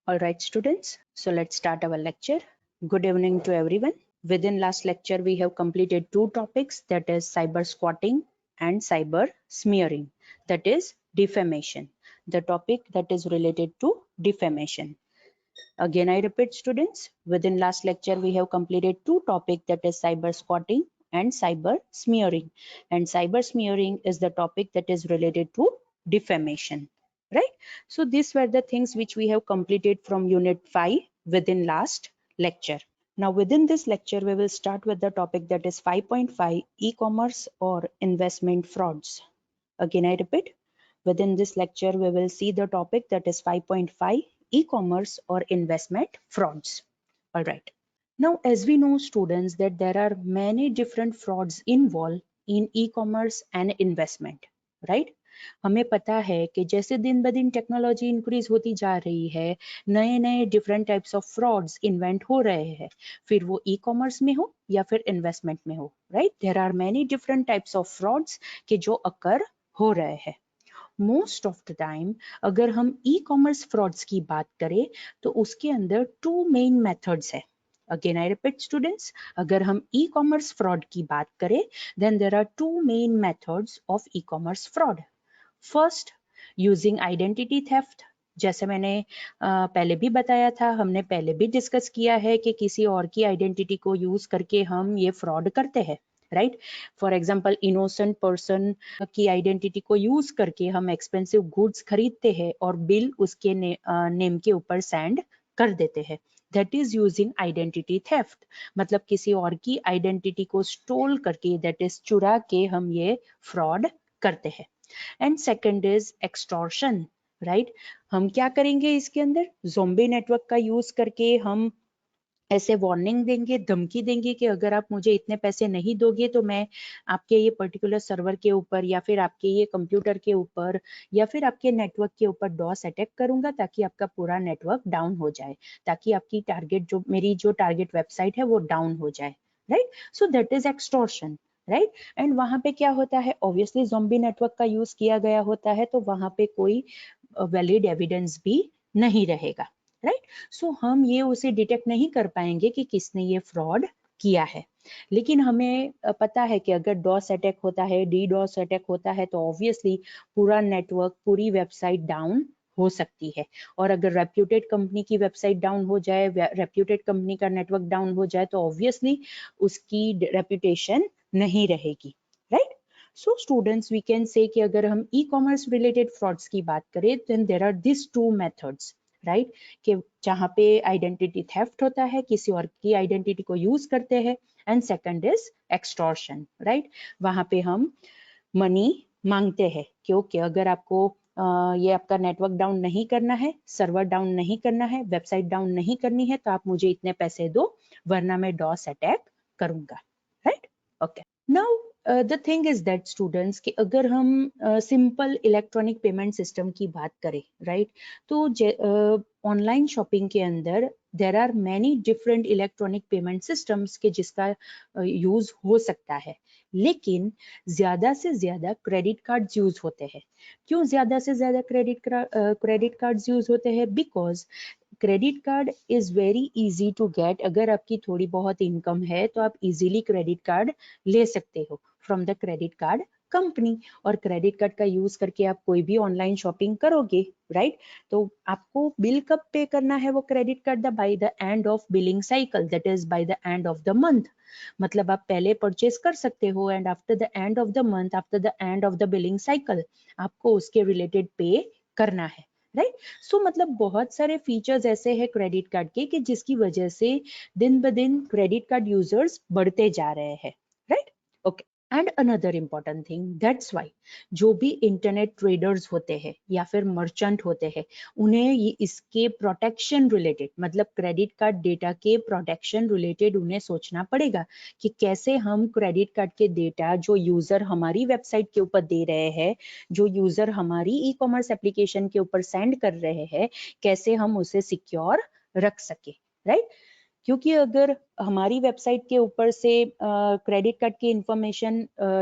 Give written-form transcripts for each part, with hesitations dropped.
All right, students. So let's start our lecture. Good evening to everyone. Within last lecture, we have completed two topics, that is cyber squatting and cyber smearing, that is defamation. The topic that is related to defamation. Again, I repeat, students, within last lecture, we have completed two topics, that is cyber squatting and cyber smearing. And cyber smearing is the topic that is related to defamation, right? So these were the things which we have completed from unit 5 within last lecture. Now within this lecture, we will start with the topic that is 5.5, e-commerce or investment frauds. Again, I repeat, within this lecture, we will see the topic that is 5.5, e-commerce or investment frauds. All right. Now, as we know, students, that there are many different frauds involved in e-commerce and investment, right? हमें पता है कि जैसे दिन ब दिन technology increase होती जा रही है, नए नए different types of frauds invent हो रहे हैं, फिर वो ई कॉमर्स में हो या फिर इन्वेस्टमेंट में हो, right? There are many different types of frauds के जो अकर हो रहे हैं। मोस्ट ऑफ द टाइम अगर हम ई कॉमर्स फ्रॉड्स की बात करें तो उसके अंदर टू मेन मेथड्स है। अगेन आई रिपीट स्टूडेंट्स, अगर हम ई कॉमर्स फ्रॉड की बात करें then there are two main methods of e commerce fraud. First, using identity theft. जैसे मैंने पहले भी बताया था, हमने पहले भी डिस्कस किया है कि किसी और की आइडेंटिटी को यूज करके हम ये फ्रॉड करते हैं, right? For example, innocent person की आइडेंटिटी को यूज करके हम एक्सपेंसिव गुड्स खरीदते हैं और बिल उसके नेम के ऊपर सेंड कर देते हैं। That is using identity theft, मतलब किसी और की आइडेंटिटी को स्टोल करके, दैट इज चुरा के हम ये फ्रॉड करते हैं। And second is extortion, right? हम क्या करेंगे इसके अंदर, ज़ोंबी नेटवर्क का यूज करके हम ऐसे वार्निंग देंगे, धमकी देंगे कि अगर आप मुझे इतने पैसे नहीं दोगे तो मैं आपके ये पर्टिकुलर सर्वर के ऊपर या फिर आपके ये कंप्यूटर के ऊपर या फिर आपके नेटवर्क के ऊपर डॉस अटैक करूंगा ताकि आपका पूरा नेटवर्क डाउन हो जाए, ताकि आपकी टारगेट जो मेरी जो टारगेट वेबसाइट है वो डाउन हो जाए, right? So that is extortion, right? And वहां पे क्या होता है, ऑब्वियसली ज़ोंबी नेटवर्क का यूज किया गया होता है तो वहां पे कोई वैलिड एविडेंस भी नहीं रहेगा, राइट? सो हम ये उसे डिटेक्ट नहीं कर पाएंगे कि किसने ये फ्रॉड किया है। लेकिन हमें पता है कि अगर डॉस अटैक होता है, डी डॉस अटैक होता है तो ऑब्वियसली पूरा नेटवर्क, पूरी वेबसाइट डाउन हो सकती है। और अगर रेप्यूटेड कंपनी की वेबसाइट डाउन हो जाए, रेप्यूटेड कंपनी का नेटवर्क डाउन हो जाए तो ऑब्वियसली उसकी रेप्यूटेशन नहीं रहेगी, right? So students, we can say कि अगर हम ई कॉमर्स रिलेटेड फ्रॉड्स की बात करें then there are this two methods, right? कि जहाँ पे आइडेंटिटी थेफ्ट होता है, किसी और की आइडेंटिटी को यूज करते हैं, and second is extortion, right? वहां पे हम मनी मांगते हैं क्योंकि अगर आपको ये आपका नेटवर्क डाउन नहीं करना है, सर्वर डाउन नहीं करना है, वेबसाइट डाउन नहीं करनी है तो आप मुझे इतने पैसे दो वरना मैं डॉस अटैक करूंगा, right? Okay, now the thing is that students कि अगर हम सिंपल इलेक्ट्रॉनिक पेमेंट सिस्टम की बात करें, राइट? तो ऑनलाइन शॉपिंग के अंदर there are many different electronic payment systems के जिसका यूज हो सकता है, लेकिन ज्यादा से ज्यादा क्रेडिट कार्ड्स यूज होते हैं। क्यों ज्यादा से ज्यादा क्रेडिट कार्ड्स यूज होते हैं? Because credit card is very easy to get. अगर आपकी थोड़ी बहुत इनकम है तो आप इजीली क्रेडिट कार्ड ले सकते हो from the credit card company, और क्रेडिट कार्ड का यूज करके आप कोई भी ऑनलाइन शॉपिंग करोगे, राइट? तो आपको बिल कब पे करना है वो credit card? By the end of billing cycle, that is by the end of the month. मतलब आप पहले परचेज कर सकते हो and after the end of the month, after the end of the billing cycle आपको उसके related पे करना है, राइट? सो मतलब बहुत सारे फीचर्स ऐसे हैं क्रेडिट कार्ड के कि जिसकी वजह से दिन ब दिन क्रेडिट कार्ड यूजर्स बढ़ते जा रहे हैं, right? Okay, and another important thing, that's why जो भी इंटरनेट ट्रेडर्स होते हैं या फिर मर्चेंट होते हैं उन्हें ये इसके प्रोटेक्शन रिलेटेड, मतलब क्रेडिट कार्ड डेटा के प्रोटेक्शन रिलेटेड उन्हें सोचना पड़ेगा कि कैसे हम क्रेडिट कार्ड के डेटा जो यूजर हमारी वेबसाइट के ऊपर दे रहे हैं, जो यूजर हमारी ई कॉमर्स एप्लीकेशन के ऊपर सेंड कर रहे हैं, कैसे हम उसे सिक्योर रख सके, राइट? क्योंकि अगर हमारी वेबसाइट के ऊपर से क्रेडिट कार्ड की इंफॉर्मेशन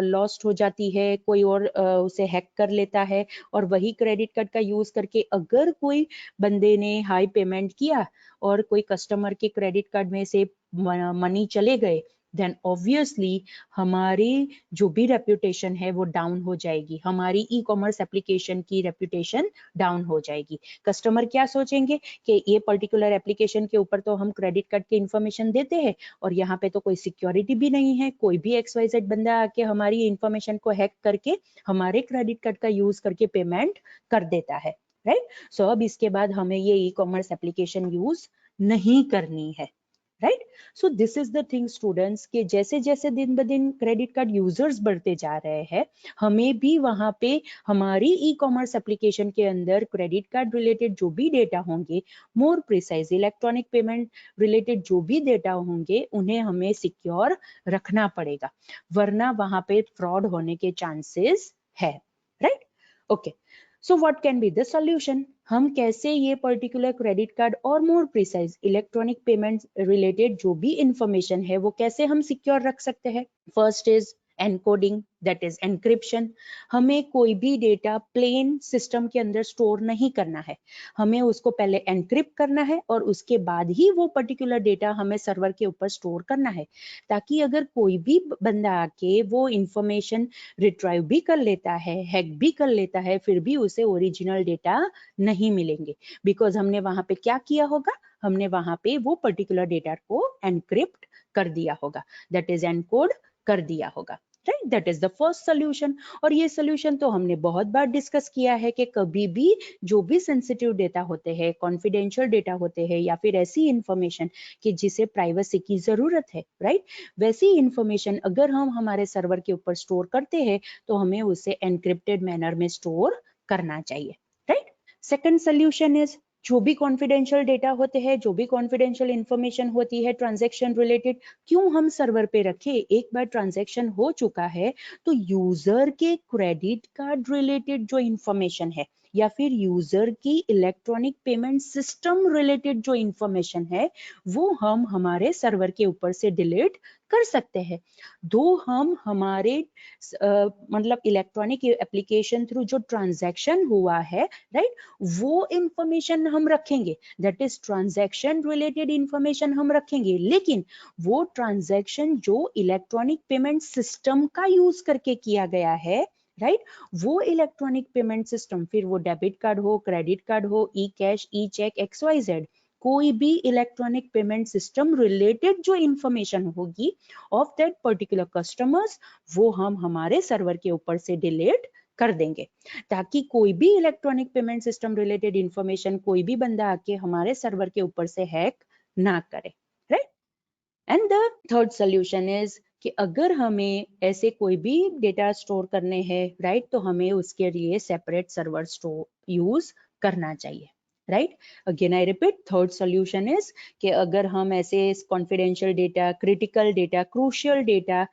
लॉस्ट हो जाती है, कोई और उसे हैक कर लेता है और वही क्रेडिट कार्ड का यूज करके अगर कोई बंदे ने हाई पेमेंट किया और कोई कस्टमर के क्रेडिट कार्ड में से मनी चले गए, देन ऑब्वियसली हमारी जो भी रेप्यूटेशन है वो डाउन हो जाएगी, हमारी ई कॉमर्स एप्लीकेशन की रेप्यूटेशन डाउन हो जाएगी। कस्टमर क्या सोचेंगे कि ये पर्टिकुलर एप्लीकेशन के ऊपर तो हम क्रेडिट कार्ड की इंफॉर्मेशन देते हैं और यहाँ पे तो कोई सिक्योरिटी भी नहीं है, कोई भी XYZ बंदा आके हमारी इंफॉर्मेशन को हैक करके हमारे क्रेडिट कार्ड का यूज करके पेमेंट कर देता है, राइट। सो अब इसके बाद हमें ये ई कॉमर्स एप्लीकेशन यूज नहीं करनी है, right. So this is the thing students के जैसे जैसे दिन ब दिन क्रेडिट कार्ड यूजर्स बढ़ते जा रहे हैं, हमें भी वहां पे हमारी ई कॉमर्स एप्लीकेशन के अंदर क्रेडिट कार्ड रिलेटेड जो भी डेटा होंगे, more precise electronic payment related जो भी डेटा होंगे, उन्हें हमें सिक्योर रखना पड़ेगा, वरना वहां पे फ्रॉड होने के चांसेस है, right. Okay, so what can be the solution? हम कैसे ये पर्टिकुलर क्रेडिट कार्ड और more precise electronic payment related जो भी इंफॉर्मेशन है वो कैसे हम सिक्योर रख सकते हैं? First is encoding, that is encryption. हमें कोई भी डेटा प्लेन सिस्टम के अंदर स्टोर नहीं करना है, हमें उसको पहले एनक्रिप्ट करना है और उसके बाद ही वो पर्टिकुलर डेटा हमें सर्वर के ऊपर स्टोर करना है, ताकि अगर कोई भी बंदा आके वो इंफॉर्मेशन रिट्राइव भी कर लेता है, हैक भी कर लेता है, फिर भी उसे ओरिजिनल डेटा नहीं मिलेंगे, बिकॉज हमने वहां पे क्या किया होगा, हमने वहां पे वो पर्टिकुलर डेटा को एनक्रिप्ट कर दिया होगा, दैट इज एनकोड कर दिया होगा, right. That is the first solution. और ये सोल्यूशन तो हमने बहुत बार डिस्कस किया है कि कभी भी जो भी सेंसिटिव डेटा होते हैं, कॉन्फिडेंशियल डेटा होते हैं, या फिर ऐसी इंफॉर्मेशन कि जिसे प्राइवेसी की जरूरत है, राइट, वैसी इंफॉर्मेशन अगर हम हमारे सर्वर के ऊपर स्टोर करते हैं तो हमें उसे एनक्रिप्टेड मैनर में स्टोर करना चाहिए, राइट। सेकंड सोल्यूशन इज जो भी कॉन्फिडेंशियल डेटा होते हैं, जो भी कॉन्फिडेंशियल इंफॉर्मेशन होती है ट्रांजैक्शन रिलेटेड, क्यों हम सर्वर पे रखें? एक बार ट्रांजैक्शन हो चुका है तो यूजर के क्रेडिट कार्ड रिलेटेड जो इंफॉर्मेशन है या फिर यूजर की इलेक्ट्रॉनिक पेमेंट सिस्टम रिलेटेड जो इंफॉर्मेशन है वो हम हमारे सर्वर के ऊपर से डिलीट कर सकते हैं। दो हम हमारे मतलब इलेक्ट्रॉनिक एप्लीकेशन थ्रू जो ट्रांजैक्शन हुआ है, राइट, वो इंफॉर्मेशन हम रखेंगे, that is transaction related information हम रखेंगे, लेकिन वो ट्रांजैक्शन जो इलेक्ट्रॉनिक पेमेंट सिस्टम का यूज करके किया गया है, राइट, वो इलेक्ट्रॉनिक पेमेंट सिस्टम, फिर वो डेबिट कार्ड हो, क्रेडिट कार्ड हो, ई कैश, ई चेक, XYZ, कोई भी इलेक्ट्रॉनिक पेमेंट सिस्टम रिलेटेड जो इंफॉर्मेशन होगी ऑफ दैट पर्टिकुलर कस्टमर्स, वो हम हमारे सर्वर के ऊपर से डिलीट कर देंगे, ताकि कोई भी electronic payment system related information कोई भी बंदा आके हमारे सर्वर के ऊपर से हैक ना करे, right. And the third solution is कि अगर हमें ऐसे कोई भी डेटा स्टोर करने हैं, राइट, तो हमें उसके लिए सेपरेट सर्वर स्टोर यूज करना चाहिए, right. Again I repeat, third solution is कि अगर हम ऐसे confidential data, critical data, crucial data,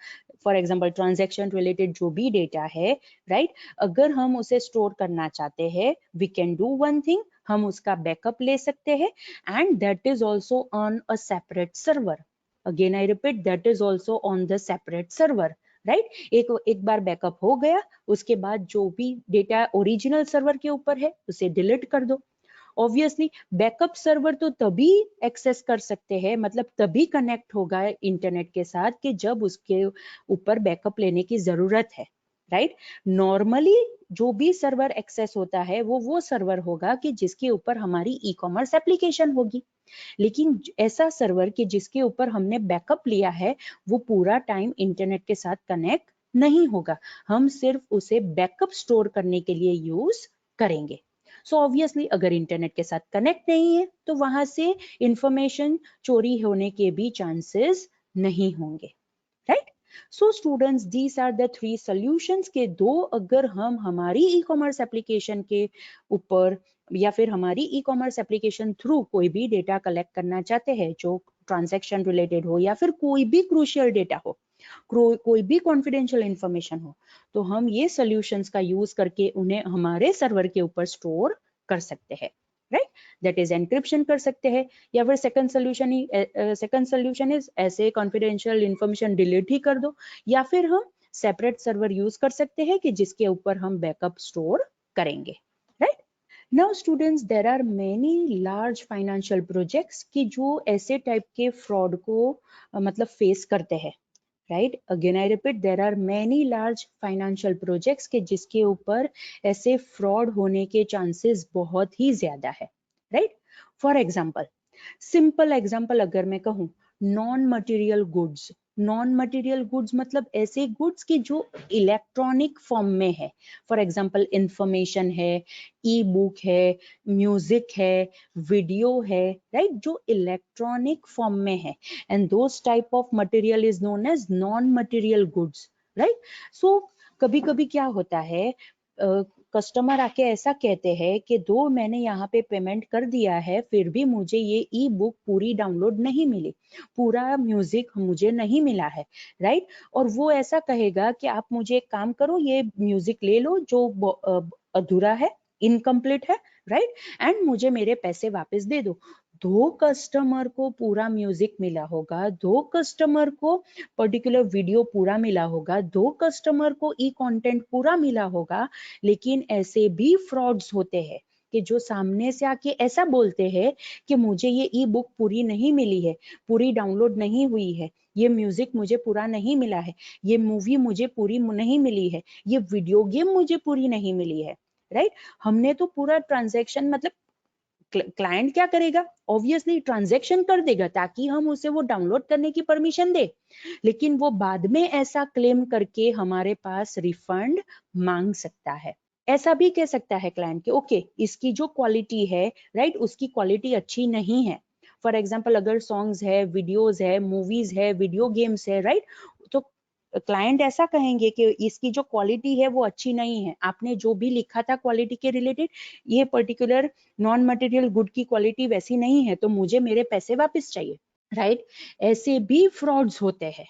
for example transaction related जो भी डेटा है, राइट, अगर हम उसे स्टोर करना चाहते हैं, we can do one thing, हम उसका बैकअप ले सकते हैं, and that is also on a separate server. Again I repeat, that is also on the separate server, right. एक बार बैकअप हो गया, उसके बाद जो भी डेटा ओरिजिनल सर्वर के ऊपर है उसे डिलीट कर दो। ऑब्वियसली बैकअप सर्वर तो तभी एक्सेस कर सकते हैं, मतलब तभी कनेक्ट होगा इंटरनेट के साथ कि जब उसके ऊपर बैकअप लेने की जरूरत है, राइट। नॉर्मली जो भी सर्वर एक्सेस होता है वो सर्वर होगा कि जिसके ऊपर हमारी ई कॉमर्स एप्लीकेशन होगी, लेकिन ऐसा सर्वर कि जिसके ऊपर हमने बैकअप लिया है वो पूरा टाइम इंटरनेट के साथ कनेक्ट नहीं होगा, हम सिर्फ उसे बैकअप स्टोर करने के लिए यूज करेंगे। सो ऑब्वियसली अगर इंटरनेट के साथ कनेक्ट नहीं है तो वहां से इंफॉर्मेशन चोरी होने के भी चांसेस नहीं होंगे, right. So students, these are the three solutions के दो अगर हम हमारी ई कॉमर्स एप्लीकेशन के ऊपर या फिर हमारी ई कॉमर्स एप्लीकेशन थ्रू कोई भी डेटा कलेक्ट करना चाहते हैं जो ट्रांजैक्शन रिलेटेड हो या फिर कोई भी क्रूशियल डेटा हो, कोई भी कॉन्फिडेंशियल इंफॉर्मेशन हो, तो हम ये सॉल्यूशंस का यूज करके उन्हें हमारे सर्वर के ऊपर स्टोर कर सकते हैं, राइट, दैट इज एनक्रिप्शन कर सकते हैं, या फिर सेकंड सोल्यूशन इज ऐसे कॉन्फिडेंशियल इंफॉर्मेशन डिलीट ही कर दो, या फिर हम सेपरेट सर्वर यूज कर सकते हैं कि जिसके ऊपर हम बैकअप स्टोर करेंगे, right. Now students, there are many large financial projects कि जो ऐसे टाइप के फ्रॉड को मतलब फेस करते हैं, right. Again I repeat, there are many large financial projects के जिसके ऊपर ऐसे फ्रॉड होने के चांसेस बहुत ही ज्यादा है, right. For example, simple example अगर मैं कहूँ, non material goods. Non material goods मतलब ऐसे गुड्स की जो इलेक्ट्रॉनिक फॉर्म में है, फॉर एग्जाम्पल इंफॉर्मेशन है, ई बुक है, म्यूजिक है, वीडियो है, राइट, जो इलेक्ट्रॉनिक फॉर्म में है, and those type of material is known as non material goods, right? So कभी कभी क्या होता है, कस्टमर आके ऐसा कहते हैं कि दो मैंने यहाँ पे पेमेंट कर दिया है, फिर भी मुझे ये ई बुक पूरी डाउनलोड नहीं मिली, पूरा म्यूजिक मुझे नहीं मिला है, राइट। और वो ऐसा कहेगा कि आप मुझे एक काम करो, ये म्यूजिक ले लो जो अधूरा है, इनकम्प्लीट है, राइट, एंड मुझे मेरे पैसे वापस दे दो। दो कस्टमर को पूरा म्यूजिक मिला होगा, दो कस्टमर को पर्टिकुलर वीडियो पूरा मिला होगा, दो कस्टमर को ई कंटेंट पूरा मिला होगा, लेकिन ऐसे भी फ्रॉड्स होते हैं कि जो सामने से आके ऐसा बोलते हैं कि मुझे ये ई बुक पूरी नहीं मिली है, पूरी डाउनलोड नहीं हुई है, ये म्यूजिक मुझे पूरा नहीं मिला है, ये मूवी मुझे पूरी नहीं मिली है, ये वीडियो गेम मुझे पूरी नहीं मिली है, राइट। हमने तो पूरा ट्रांजैक्शन मतलब क्लाइंट क्या करेगा, ऑब्वियसली ट्रांजैक्शन कर देगा ताकि हम उसे वो डाउनलोड करने की परमिशन दे, लेकिन वो बाद में ऐसा क्लेम करके हमारे पास रिफंड मांग सकता है। ऐसा भी कह सकता है क्लाइंट कि ओके, इसकी जो क्वालिटी है, राइट, उसकी क्वालिटी अच्छी नहीं है। फॉर एग्जाम्पल, अगर सॉन्ग्स है, वीडियोज है, मूवीज है, वीडियो गेम्स है, राइट, तो क्लाइंट ऐसा कहेंगे कि इसकी जो क्वालिटी है वो अच्छी नहीं है, आपने जो भी लिखा था क्वालिटी के रिलेटेड, ये पर्टिकुलर नॉन मटेरियल गुड की क्वालिटी वैसी नहीं है, तो मुझे मेरे पैसे वापस चाहिए, राइट। ऐसे भी फ्रॉड्स होते हैं,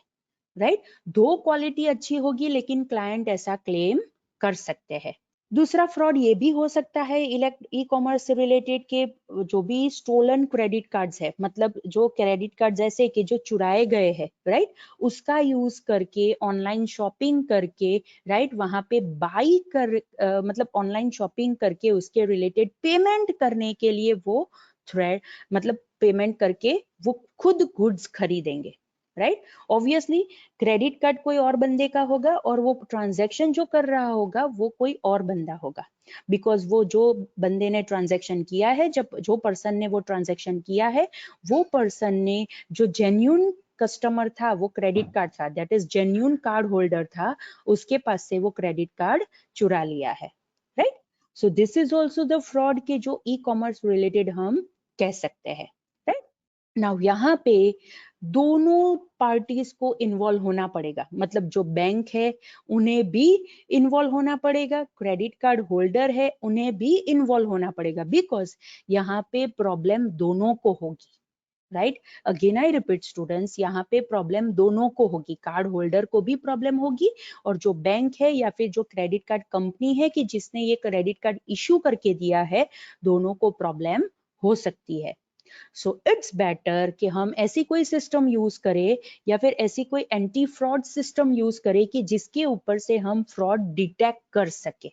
राइट। दो क्वालिटी अच्छी होगी लेकिन क्लाइंट ऐसा क्लेम कर सकते हैं। दूसरा फ्रॉड ये भी हो सकता है ई कॉमर्स से रिलेटेड के, जो भी स्टोलन क्रेडिट कार्ड्स है, मतलब जो क्रेडिट कार्ड जैसे कि जो चुराए गए हैं, राइट, उसका यूज करके ऑनलाइन शॉपिंग करके, राइट, वहां पे बाई कर मतलब ऑनलाइन शॉपिंग करके उसके रिलेटेड पेमेंट करने के लिए वो थ्रेड मतलब पेमेंट करके वो खुद गुड्स खरीदेंगे, राइट। ऑब्वियसली क्रेडिट कार्ड कोई और बंदे का होगा और वो ट्रांजैक्शन जो कर रहा होगा वो कोई और बंदा होगा, बिकॉज वो जो बंदे ने ट्रांजैक्शन किया है, जब जो पर्सन ने वो ट्रांजैक्शन किया है, वो पर्सन ने जो जेन्यून कस्टमर था, वो क्रेडिट कार्ड था, that is genuine card holder था, उसके पास से वो क्रेडिट कार्ड चुरा लिया है, right. So this is also the fraud के जो ई कॉमर्स रिलेटेड हम कह सकते हैं, राइट। नाउ यहाँ पे दोनों पार्टीज को इन्वॉल्व होना पड़ेगा, मतलब जो बैंक है उन्हें भी इन्वॉल्व होना पड़ेगा, क्रेडिट कार्ड होल्डर है उन्हें भी इन्वॉल्व होना पड़ेगा, बिकॉज यहाँ पे प्रॉब्लम दोनों को होगी, right. Again I repeat students, यहाँ पे प्रॉब्लम दोनों को होगी, कार्ड होल्डर को भी प्रॉब्लम होगी, और जो बैंक है या फिर जो क्रेडिट कार्ड कंपनी है कि जिसने ये क्रेडिट कार्ड इश्यू करके दिया है, दोनों को प्रॉब्लम हो सकती है। सो इट्स बेटर कि हम ऐसी कोई सिस्टम यूज करें या फिर ऐसी कोई एंटी फ्रॉड सिस्टम यूज करें कि जिसके ऊपर से हम फ्रॉड डिटेक्ट कर सके,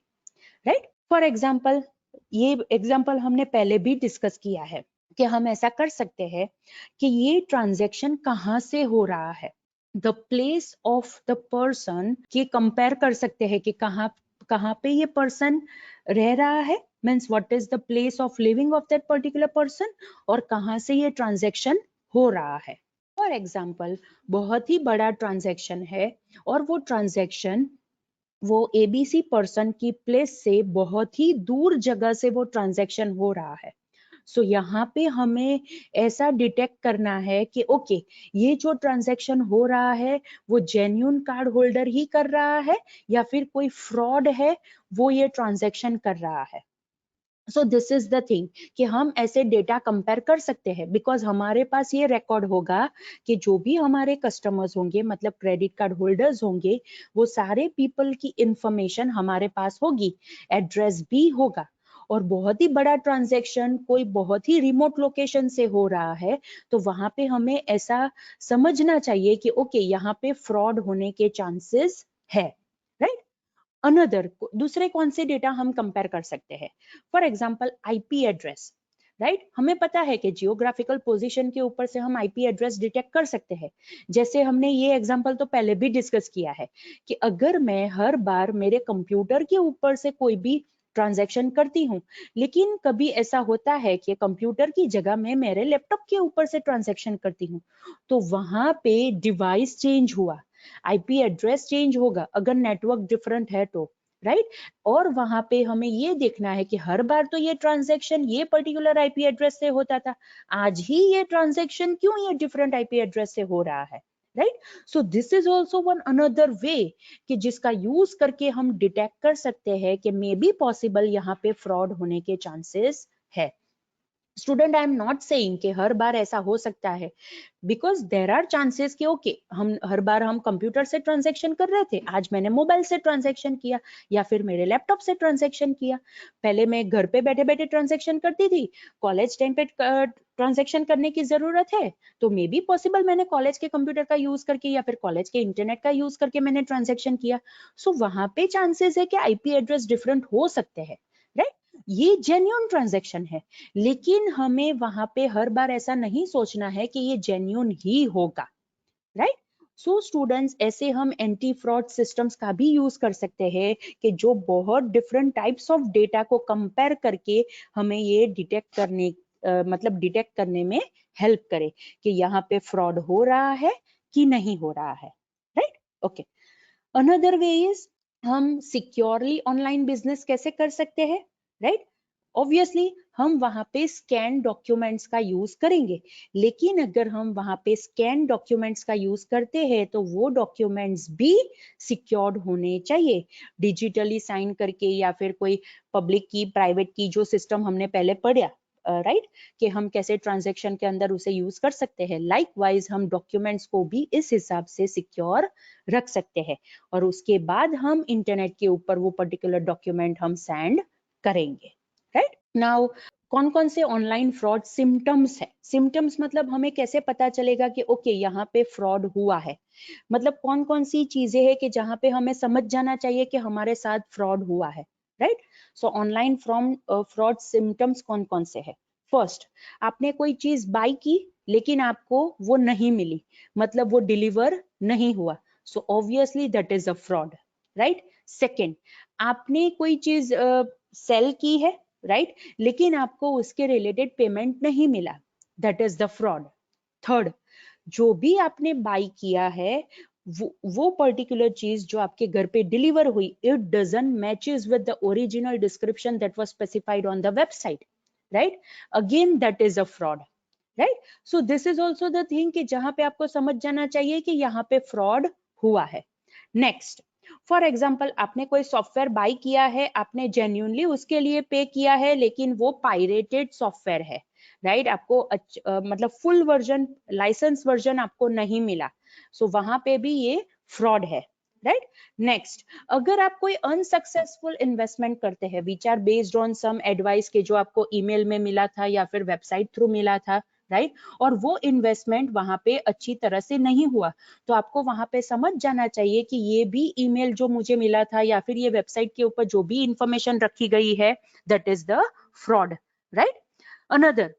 राइट। फॉर एग्जाम्पल, ये एग्जाम्पल हमने पहले भी डिस्कस किया है कि हम ऐसा कर सकते हैं कि ये ट्रांजैक्शन कहाँ से हो रहा है, the place of the person की कंपेयर कर सकते हैं कि कहाँ कहाँ पे ये पर्सन रह रहा है, means what is the place of living of that particular person, और कहाँ से ये ट्रांजैक्शन हो रहा है। फॉर एग्जाम्पल, बहुत ही बड़ा ट्रांजैक्शन है और वो ट्रांजैक्शन वो एबीसी पर्सन की प्लेस से बहुत ही दूर जगह से वो ट्रांजैक्शन हो रहा है। सो यहाँ पे हमें ऐसा डिटेक्ट करना है कि ओके, ये जो ट्रांजैक्शन हो रहा है वो जेन्यून कार्ड होल्डर ही कर रहा है या फिर कोई फ्रॉड है वो ये ट्रांजैक्शन कर रहा है। So this is the thing कि हम ऐसे डेटा कंपेयर कर सकते हैं, बिकॉज हमारे पास ये रिकॉर्ड होगा कि जो भी हमारे कस्टमर्स होंगे, मतलब क्रेडिट कार्ड होल्डर्स होंगे, वो सारे पीपल की इंफॉर्मेशन हमारे पास होगी, एड्रेस भी होगा, और बहुत ही बड़ा ट्रांजैक्शन कोई बहुत ही रिमोट लोकेशन से हो रहा है, तो वहां पे हमें ऐसा समझना चाहिए कि ओके यहाँ पे फ्रॉड होने के चांसेस है, राइट। अनदर दूसरे कौन से डेटा हम कंपेयर कर सकते हैं? For example IP address, right. हमें पता है कि जियोग्राफिकल पोजीशन के ऊपर से हम आईपी एड्रेस डिटेक्ट कर सकते हैं। जैसे हमने ये एग्जांपल तो पहले भी डिस्कस किया है कि अगर मैं हर बार मेरे कंप्यूटर के ऊपर से कोई भी ट्रांजैक्शन करती हूँ, लेकिन कभी ऐसा होता है कि कंप्यूटर की जगह मैं मेरे लैपटॉप के ऊपर से ट्रांजैक्शन करती हूँ, तो वहां पे डिवाइस चेंज हुआ, आईपी एड्रेस चेंज होगा अगर नेटवर्क डिफरेंट है तो, राइट। और वहां पे हमें ये देखना है कि हर बार तो ये ट्रांजैक्शन ये पर्टिकुलर आईपी एड्रेस से होता था, आज ही ये ट्रांजैक्शन क्यों ये डिफरेंट आईपी एड्रेस से हो रहा है, right. So this is also one another way कि जिसका यूज करके हम डिटेक्ट कर सकते हैं कि मे बी पॉसिबल यहाँ पे फ्रॉड होने के चांसेस है। Student, I am not saying कि हर बार ऐसा हो सकता है, बिकॉज देर आर चांसेस कि ओके हम हर बार हम कंप्यूटर से ट्रांजैक्शन कर रहे थे, आज मैंने मोबाइल से ट्रांजैक्शन किया या फिर मेरे लैपटॉप से ट्रांजैक्शन किया। पहले मैं घर पे बैठे बैठे ट्रांजैक्शन करती थी, कॉलेज टाइम पे ट्रांजैक्शन करने की जरूरत है, तो मे बी पॉसिबल मैंने कॉलेज के कंप्यूटर का यूज करके या फिर कॉलेज के इंटरनेट का यूज करके मैंने ट्रांजैक्शन किया। सो वहां पे चांसेस है कि आईपी एड्रेस डिफरेंट हो सकते हैं, राइट। ये जेन्युइन ट्रांजैक्शन है, लेकिन हमें वहां पे हर बार ऐसा नहीं सोचना है कि ये जेन्युइन ही होगा, राइट। सो स्टूडेंट्स, ऐसे हम एंटी फ्रॉड सिस्टम्स का भी यूज कर सकते हैं कि जो बहुत डिफरेंट टाइप्स ऑफ डेटा को कंपेयर करके हमें ये डिटेक्ट करने मतलब डिटेक्ट करने में हेल्प करे कि यहाँ पे फ्रॉड हो रहा है कि नहीं हो रहा है, right. Okay, another way is हम सिक्योरली ऑनलाइन बिजनेस कैसे कर सकते हैं, राइट। ऑब्वियसली हम वहां पे स्कैन डॉक्यूमेंट्स का यूज करेंगे, लेकिन अगर हम वहां पे स्कैन डॉक्यूमेंट्स का यूज करते हैं तो वो डॉक्यूमेंट्स भी सिक्योर्ड होने चाहिए, डिजिटली साइन करके या फिर कोई पब्लिक की प्राइवेट की जो सिस्टम हमने पहले पढ़ा, राइट, कि हम कैसे ट्रांजैक्शन के अंदर उसे यूज कर सकते हैं। लाइकवाइज हम डॉक्यूमेंट्स को भी इस हिसाब से सिक्योर रख सकते हैं और उसके बाद हम इंटरनेट के ऊपर वो पर्टिकुलर डॉक्यूमेंट हम सेंड करेंगे, राइट। नाउ कौन कौन से ऑनलाइन फ्रॉड सिम्टम्स है? सिम्टम्स मतलब हमें कैसे पता चलेगा कि ओके यहाँ पे फ्रॉड हुआ है, मतलब कौन कौन सी चीजें हैं कि जहाँ पे हमें समझ जाना चाहिए कि हमारे साथ फ्रॉड हुआ है, राइट। सो ऑनलाइन फ्रॉड सिम्टम्स कौन कौन से है? फर्स्ट, आपने कोई चीज बाय की लेकिन आपको वो नहीं मिली, मतलब वो डिलीवर नहीं हुआ, so obviously that is a fraud, right. Second, आपने कोई चीज सेल की है, राइट, लेकिन आपको उसके रिलेटेड पेमेंट नहीं मिला, that is the fraud. Third, जो भी आपने बाय किया है वो पर्टिकुलर चीज जो आपके घर पे डिलीवर हुई, it doesn't matches with the original description that was specified on the website, right, again that is a fraud, right. So this is also the thing कि जहां पे आपको समझ जाना चाहिए कि यहाँ पे फ्रॉड हुआ है। नेक्स्ट, फॉर एग्जाम्पल आपने कोई सॉफ्टवेयर बाय किया है, आपने जेन्यूनली उसके लिए पे किया है, लेकिन वो पायरेटेड सॉफ्टवेयर है, राइट, आपको मतलब फुल वर्जन लाइसेंस वर्जन आपको नहीं मिला, सो वहां पे भी ये फ्रॉड है, राइट। नेक्स्ट, अगर आप कोई अनसक्सेसफुल इन्वेस्टमेंट करते हैं which are based on some advice के जो आपको ईमेल में मिला था या फिर वेबसाइट थ्रू मिला था, राइट, और वो इन्वेस्टमेंट वहां पे अच्छी तरह से नहीं हुआ, तो आपको वहां पे समझ जाना चाहिए कि ये भी ईमेल जो मुझे मिला था या फिर ये वेबसाइट के ऊपर जो भी इंफॉर्मेशन रखी गई है, that is the fraud, right. Another,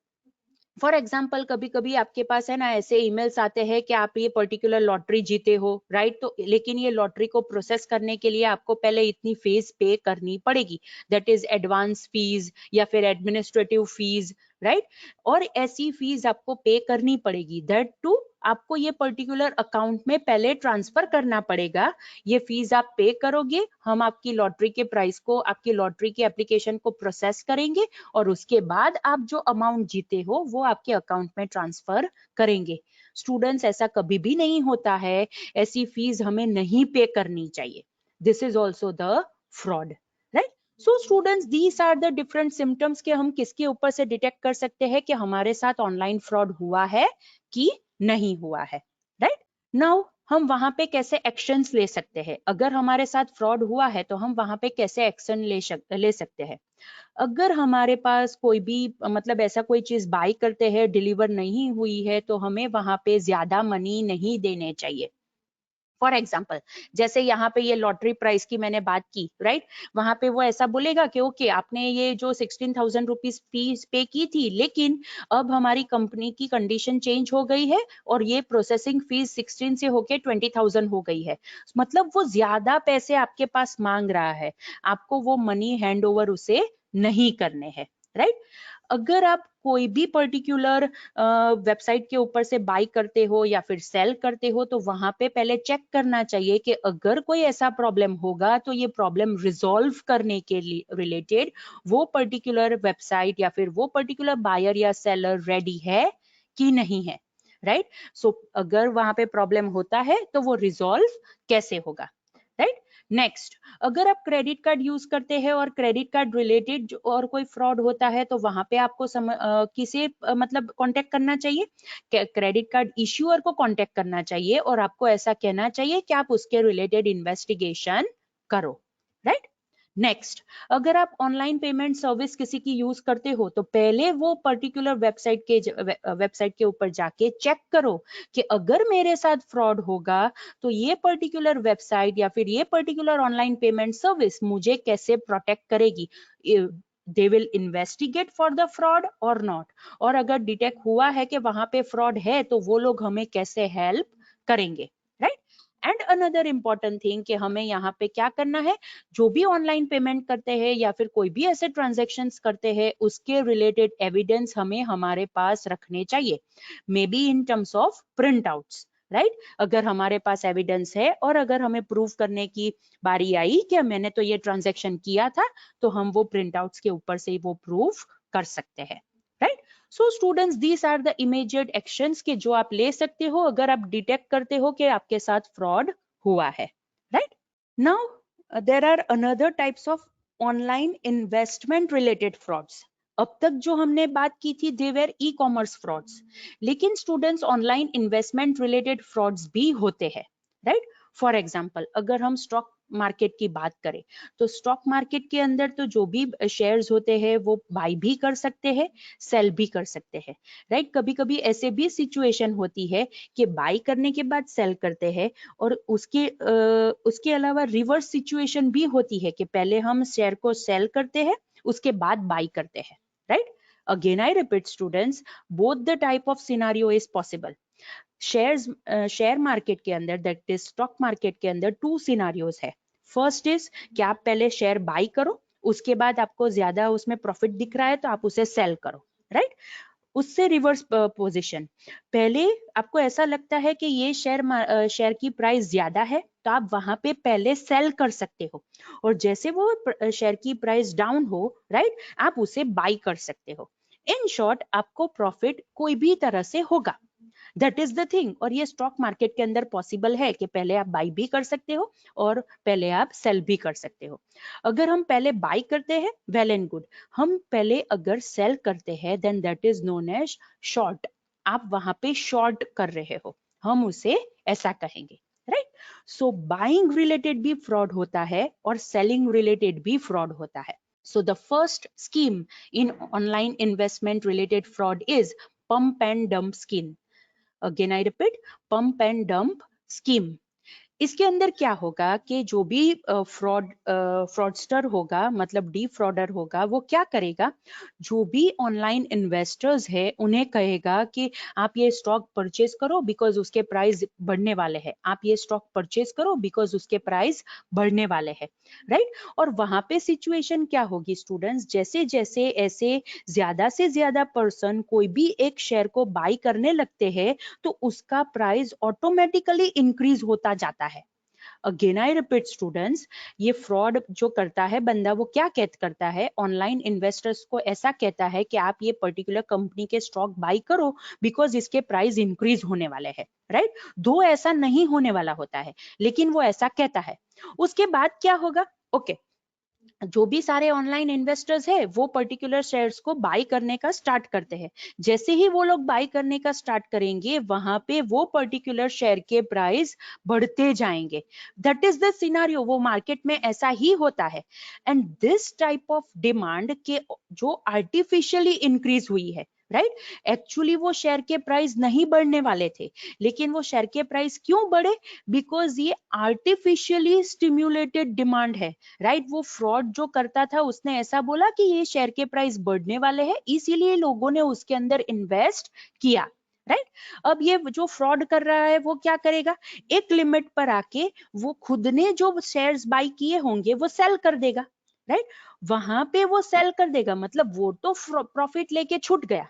for example कभी कभी आपके पास है ना ऐसे ईमेल्स आते हैं कि आप ये पर्टिकुलर लॉटरी जीते हो, राइट, तो लेकिन ये लॉटरी को प्रोसेस करने के लिए आपको पहले इतनी फीस पे करनी पड़ेगी, दैट इज एडवांस फीस या फिर एडमिनिस्ट्रेटिव फीस, राइट, और ऐसी फीस आपको पे करनी पड़ेगी, दैट टू आपको ये पर्टिकुलर अकाउंट में पहले ट्रांसफर करना पड़ेगा, ये फीस आप पे करोगे, हम आपकी लॉटरी के प्राइस को, आपकी लॉटरी के एप्लीकेशन को प्रोसेस करेंगे और उसके बाद आप जो अमाउंट जीते हो वो आपके अकाउंट में ट्रांसफर करेंगे। स्टूडेंट्स, ऐसा कभी भी नहीं होता है, ऐसी फीस हमें नहीं पे करनी चाहिए, this is also the fraud, right. So students, these are the different symptoms के हम किसके ऊपर से डिटेक्ट कर सकते हैं कि हमारे साथ ऑनलाइन फ्रॉड हुआ है कि नहीं हुआ है, राइट। नाउ हम वहां पे कैसे एक्शंस ले सकते हैं, अगर हमारे साथ फ्रॉड हुआ है तो हम वहां पे कैसे एक्शन ले सकते हैं। अगर हमारे पास कोई भी मतलब ऐसा कोई चीज बाय करते हैं डिलीवर नहीं हुई है तो हमें वहां पे ज्यादा मनी नहीं देने चाहिए। फॉर एग्जाम्पल, जैसे यहाँ पे ये लॉटरी प्राइस की मैंने बात की, राइट, वहां पे वो ऐसा बोलेगा कि ओके आपने ये जो 16,000 रुपीज फीस पे की थी, लेकिन अब हमारी कंपनी की कंडीशन चेंज हो गई है और ये प्रोसेसिंग फीस 16 से होके 20,000 हो गई है। मतलब वो ज्यादा पैसे आपके पास मांग रहा है, आपको वो मनी हैंड ओवर उसे नहीं करने हैं, राइट। अगर आप कोई भी पर्टिकुलर वेबसाइट के ऊपर से बाय करते हो या फिर सेल करते हो तो वहां पे पहले चेक करना चाहिए कि अगर कोई ऐसा प्रॉब्लम होगा तो ये प्रॉब्लम रिजॉल्व करने के लिए रिलेटेड वो पर्टिकुलर वेबसाइट या फिर वो पर्टिकुलर बायर या सेलर रेडी है कि नहीं है, राइट। सो अगर वहां पे प्रॉब्लम होता है तो वो रिजॉल्व कैसे होगा, राइट। नेक्स्ट, अगर आप क्रेडिट कार्ड यूज करते हैं और क्रेडिट कार्ड रिलेटेड और कोई फ्रॉड होता है तो वहां पे आपको किसे मतलब कांटेक्ट करना चाहिए, क्रेडिट कार्ड इश्यूअर को कांटेक्ट करना चाहिए और आपको ऐसा कहना चाहिए कि आप उसके रिलेटेड इन्वेस्टिगेशन करो, राइट। नेक्स्ट, अगर आप ऑनलाइन पेमेंट सर्विस किसी की यूज करते हो तो पहले वो पर्टिकुलर वेबसाइट के ऊपर जाके चेक करो कि अगर मेरे साथ फ्रॉड होगा तो ये पर्टिकुलर वेबसाइट या फिर ये पर्टिकुलर ऑनलाइन पेमेंट सर्विस मुझे कैसे प्रोटेक्ट करेगी, they will investigate for the fraud और नॉट, और अगर डिटेक्ट हुआ है कि वहां पे फ्रॉड है तो वो लोग हमें कैसे हेल्प करेंगे, right. And another important thing कि हमें यहाँ पे क्या करना है, जो भी ऑनलाइन पेमेंट करते हैं या फिर कोई भी ऐसे ट्रांजेक्शन्स करते हैं उसके रिलेटेड एविडेंस हमें हमारे पास रखने चाहिए, may be in terms of print outs, right. अगर हमारे पास एविडेंस है और अगर हमें प्रूव करने की बारी आई कि मैंने तो ये ट्रांजेक्शन किया था तो हम वो प्रिंट आउट्स के ऊपर से वो प्रूव कर सकते हैं, right. So students, these are the immediate actions के जो आप ले सकते हो अगर आप डिटेक्ट करते हो कि आपके साथ फ्रॉड हुआ है, right. Now there are another types of online investment related frauds. अब तक जो हमने बात की थी they were e commerce frauds, लेकिन students online investment related frauds भी होते हैं, राइट। फॉर एग्जाम्पल, अगर हम स्टॉक मार्केट की बात करें तो स्टॉक मार्केट के अंदर तो जो भी शेयर्स होते हैं वो बाय भी कर सकते हैं, सेल भी कर सकते हैं, राइट। कभी कभी ऐसे भी सिचुएशन होती है कि बाय करने के बाद सेल करते हैं और उसके अलावा रिवर्स सिचुएशन भी होती है कि पहले हम शेयर को सेल करते हैं उसके बाद बाय करते हैं, right. Again I repeat students, both the type of scenario is possible. Share market के अंदर, दैट इज स्टॉक मार्केट के अंदर टू सिनारियोज है। फर्स्ट इज कि आप पहले शेयर बाय करो, उसके बाद आपको ज्यादा उसमें प्रॉफिट दिख रहा है तो आप उसे सेल करो, राइट। उससे रिवर्स पोजीशन, पहले आपको ऐसा लगता है कि ये शेयर की प्राइस ज्यादा है तो आप वहां पे पहले सेल कर सकते हो और जैसे वो शेयर की प्राइस डाउन हो, राइट, आप उसे बाय कर सकते हो। इन शॉर्ट, आपको प्रॉफिट कोई भी तरह से होगा, दैट इज द थिंग। और ये स्टॉक मार्केट के अंदर पॉसिबल है कि पहले आप बाय भी कर सकते हो और पहले आप सेल भी कर सकते हो। अगर हम पहले बाय करते हैं, वेल एंड गुड। हम पहले अगर सेल करते हैं then that is known as short. आप वहां पे शॉर्ट कर रहे हो, हम उसे ऐसा कहेंगे, राइट। सो बाइंग रिलेटेड भी फ्रॉड होता है और सेलिंग रिलेटेड भी फ्रॉड होता है। So the first scheme in online investment related fraud is pump and dump scheme. Again I repeat, pump and dump scheme. इसके अंदर क्या होगा कि जो भी फ्रॉडस्टर होगा, मतलब डी फ्रॉडर होगा, वो क्या करेगा, जो भी ऑनलाइन इन्वेस्टर्स है उन्हें कहेगा कि आप ये स्टॉक परचेज करो बिकॉज उसके प्राइस बढ़ने वाले हैं, आप ये स्टॉक परचेज करो बिकॉज उसके प्राइस बढ़ने वाले हैं, राइट। और वहां पे सिचुएशन क्या होगी स्टूडेंट्स, जैसे जैसे ऐसे ज्यादा से ज्यादा पर्सन कोई भी एक शेयर को बाय करने लगते हैं तो उसका प्राइस ऑटोमेटिकली इंक्रीज होता जाता है। अगेन आई रिपीट स्टूडेंट्स, ये फ्रॉड जो करता है बंदा, वो क्या करता है, ऑनलाइन इन्वेस्टर्स को ऐसा कहता है कि आप ये पर्टिकुलर कंपनी के स्टॉक बाय करो बिकॉज इसके प्राइस इंक्रीज होने वाले हैं, राइट। दो ऐसा नहीं होने वाला होता है लेकिन वो ऐसा कहता है। उसके बाद क्या होगा, ओके, जो भी सारे ऑनलाइन इन्वेस्टर्स है वो पर्टिकुलर शेयर्स को बाय करने का स्टार्ट करते हैं। जैसे ही वो लोग बाय करने का स्टार्ट करेंगे वहां पे वो पर्टिकुलर शेयर के प्राइस बढ़ते जाएंगे। दैट इज द सिनारियो, वो मार्केट में ऐसा ही होता है। And this type of demand के जो आर्टिफिशियली इंक्रीज हुई है, राइट, एक्चुअली वो शेयर के प्राइस नहीं बढ़ने वाले थे, लेकिन वो शेयर के प्राइस क्यों बढ़े? बिकॉज ये आर्टिफिशियली स्टिम्युलेटेड डिमांड है, राइट। वो फ्रॉड जो करता था उसने ऐसा बोला कि ये शेयर के प्राइस बढ़ने वाले हैं, इसीलिए लोगों ने उसके अंदर इन्वेस्ट किया, राइट। अब ये जो फ्रॉड कर रहा है वो क्या करेगा, एक लिमिट पर आके वो खुद ने जो शेयर्स बाय किए होंगे वो सेल कर देगा, राइट। वहां पे वो सेल कर देगा, मतलब वो तो प्रॉफिट लेके छूट गया,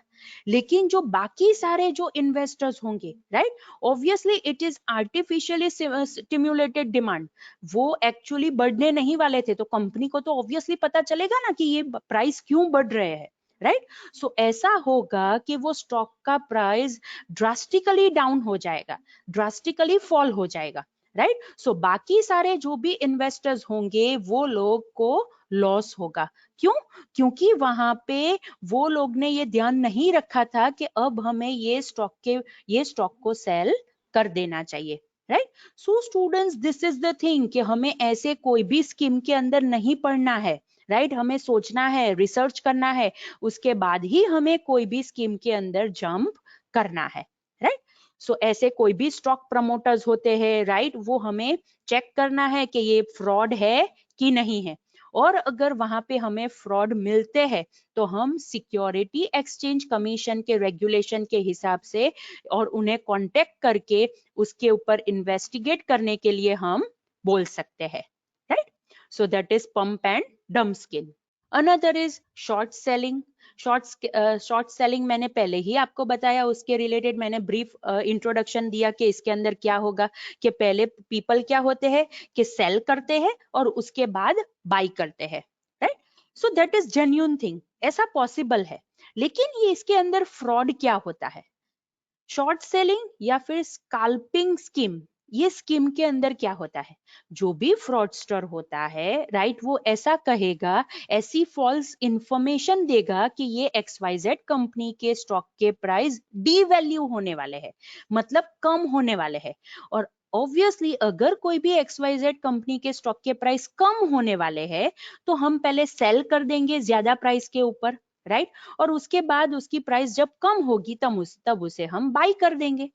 लेकिन जो बाकी सारे जो इन्वेस्टर्स होंगे, right, obviously it is artificially stimulated demand, वो एक्चुअली बढ़ने नहीं वाले थे, तो कंपनी को तो ऑब्वियसली पता चलेगा ना कि ये प्राइस क्यों बढ़ रहे हैं, राइट। सो ऐसा होगा कि वो स्टॉक का प्राइस ड्रास्टिकली डाउन हो जाएगा, ड्रास्टिकली फॉल हो जाएगा, राइट। सो बाकी सारे जो भी इन्वेस्टर्स होंगे वो लोग को लॉस होगा। क्यों? क्योंकि वहां पे वो लोग ने ये ध्यान नहीं रखा था कि अब हमें ये स्टॉक को सेल कर देना चाहिए, right. So students, this is the thing कि हमें ऐसे कोई भी स्कीम के अंदर नहीं पढ़ना है, राइट। हमें सोचना है, रिसर्च करना है, उसके बाद ही हमें कोई भी स्कीम के अंदर जंप करना है, राइट। सो ऐसे कोई भी स्टॉक प्रमोटर्स होते हैं, राइट, वो हमें चेक करना है कि ये फ्रॉड है कि नहीं है, और अगर वहां पे हमें फ्रॉड मिलते हैं तो हम सिक्योरिटी एक्सचेंज कमीशन के रेगुलेशन के हिसाब से और उन्हें कांटेक्ट करके उसके ऊपर इन्वेस्टिगेट करने के लिए हम बोल सकते हैं, right. So that is pump and dump scheme. Another is short selling. Short selling मैंने पहले ही आपको बताया, उसके रिलेटेड मैंने ब्रीफ इंट्रोडक्शन दिया कि इसके अंदर क्या होगा, कि पहले पीपल क्या होते हैं कि सेल करते हैं और उसके बाद बाई करते हैं, right. So that is genuine thing, ऐसा पॉसिबल है, लेकिन ये इसके अंदर फ्रॉड क्या होता है, शॉर्ट सेलिंग या फिर स्कैल्पिंग स्कीम, ये स्कीम के अंदर क्या होता है, जो भी फ्रॉडस्टर होता है, राइट, वो ऐसा कहेगा, ऐसी फॉल्स इंफॉर्मेशन देगा कि ये XYZ कंपनी के स्टॉक के प्राइस डीवैल्यू होने वाले हैं, मतलब कम होने वाले हैं। और ऑब्वियसली अगर कोई भी XYZ कंपनी के स्टॉक के प्राइस कम होने वाले हैं तो हम पहले सेल कर देंगे ज्यादा प्राइस के ऊपर, राइट, और उसके बाद उसकी प्राइस जब कम होगी तब उसे हम बाई कर देंगे।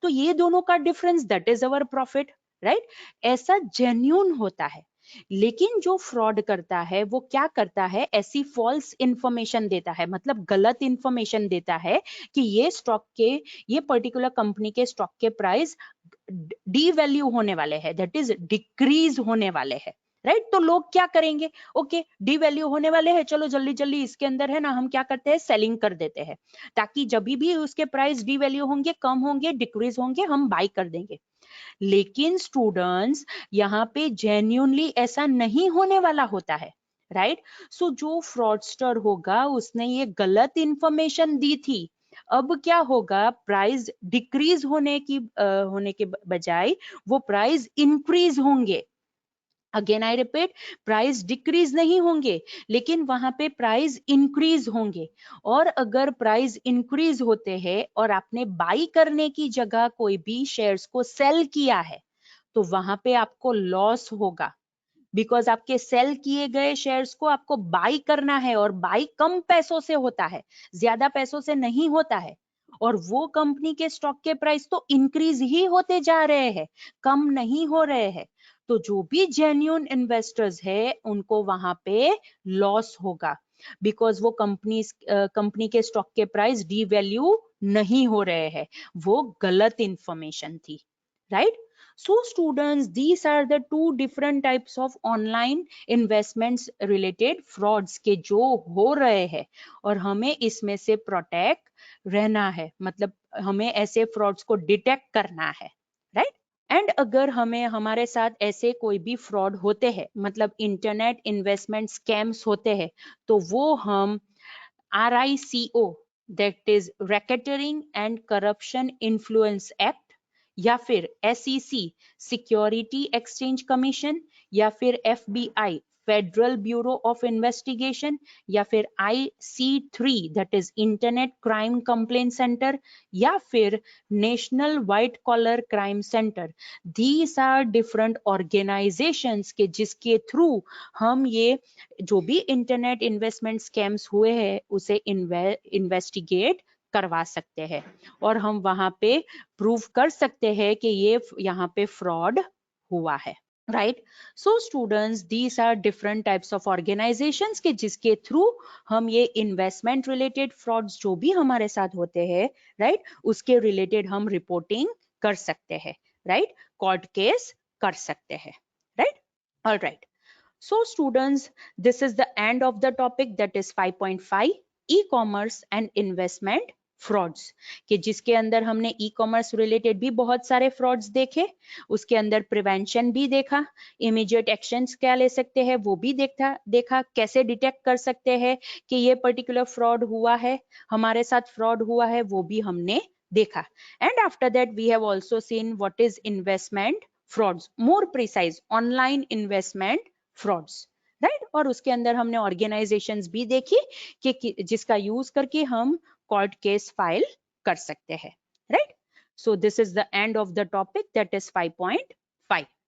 तो ये दोनों का difference, that is our profit, right. ऐसा जेन्यून होता है। लेकिन जो फ्रॉड करता है वो क्या करता है, ऐसी फॉल्स इंफॉर्मेशन देता है, मतलब गलत इंफॉर्मेशन देता है कि ये पर्टिकुलर कंपनी के स्टॉक के प्राइस डी वैल्यू होने वाले हैं, दैट इज डिक्रीज होने वाले हैं, राइट। तो लोग क्या करेंगे, ओके डी वैल्यू होने वाले हैं, चलो जल्दी जल्दी इसके अंदर है ना हम क्या करते हैं, सेलिंग कर देते हैं, ताकि जब भी उसके प्राइस डी वैल्यू होंगे, कम होंगे, डिक्रीज होंगे, हम बाई कर देंगे। लेकिन स्टूडेंट्स, यहाँ पे जेन्युइनली ऐसा नहीं होने वाला होता है, राइट। सो जो फ्रॉडस्टर होगा उसने ये गलत इंफॉर्मेशन दी थी, अब क्या होगा, प्राइस डिक्रीज होने के बजाय वो प्राइस इंक्रीज होंगे। Again I repeat, price decrease नहीं होंगे, लेकिन वहां पे प्राइस इंक्रीज होंगे। और अगर प्राइस इंक्रीज होते हैं और आपने बाई करने की जगह कोई भी शेयर्स को सेल किया है तो वहां पे आपको लॉस होगा, बिकॉज आपके सेल किए गए शेयर्स को आपको बाई करना है, और बाई कम पैसों से होता है, ज्यादा पैसों से नहीं होता है। और वो कंपनी के स्टॉक के प्राइस तो इंक्रीज ही होते जा रहे हैं, कम नहीं हो रहे हैं। तो जो भी जेन्युइन इन्वेस्टर्स है उनको वहां पे लॉस होगा, बिकॉज वो कंपनी के स्टॉक के प्राइस डी वैल्यू नहीं हो रहे हैं, वो गलत इंफॉर्मेशन थी, right. So students, these are the two different types of online investments related frauds के जो हो रहे हैं, और हमें इसमें से प्रोटेक्ट रहना है, मतलब हमें ऐसे फ्रॉड्स को डिटेक्ट करना है, राइट। एंड अगर हमें हमारे साथ ऐसे कोई भी फ्रॉड होते हैं, मतलब इंटरनेट इन्वेस्टमेंट स्कैम्स होते हैं, तो वो हम RICO, that is racketeering and corruption influence act, या फिर SEC सिक्योरिटी एक्सचेंज कमीशन, या फिर FBI federal bureau of investigation, या फिर IC3 that is internet crime complaint centre, या फिर national white collar crime centre. These are different organisations के जिसके थ्रू हम ये जो भी इंटरनेट इन्वेस्टमेंट स्कैम्स हुए हैं उसे इन्वेस्टिगेट करवा सकते हैं और हम वहां पे प्रूव कर सकते हैं कि ये यहाँ पे फ्रॉड हुआ है, right. So students, these are different types of organisations के जिसके थ्रू हम ये इन्वेस्टमेंट रिलेटेड फ्रॉड्स जो भी हमारे साथ होते हैं, राइट, उसके रिलेटेड हम रिपोर्टिंग कर सकते हैं, राइट, कोर्ट केस कर सकते हैं, right. All right, so students, this is the end of the topic, that is 5.5 e-commerce and investment frauds कि जिसके अंदर हमने ई कॉमर्स रिलेटेड भी बहुत सारे फ्रॉड्स देखे, उसके अंदर प्रिवेंशन भी देखा, इमीडिएट एक्शंस क्या ले सकते हैं वो भी देखा कैसे डिटेक्ट कर सकते हैं कि ये पर्टिकुलर फ्रॉड हुआ है, हमारे साथ फ्रॉड हुआ है, वो भी हमने देखा। And after that we have also seen what is investment frauds, more precise online investment frauds, right. और उसके अंदर हमने ऑर्गेनाइजेशंस भी देखी कि जिसका यूज करके हम कोर्ट केस फाइल कर सकते हैं, right. So this is the end of the topic, that is 5.5।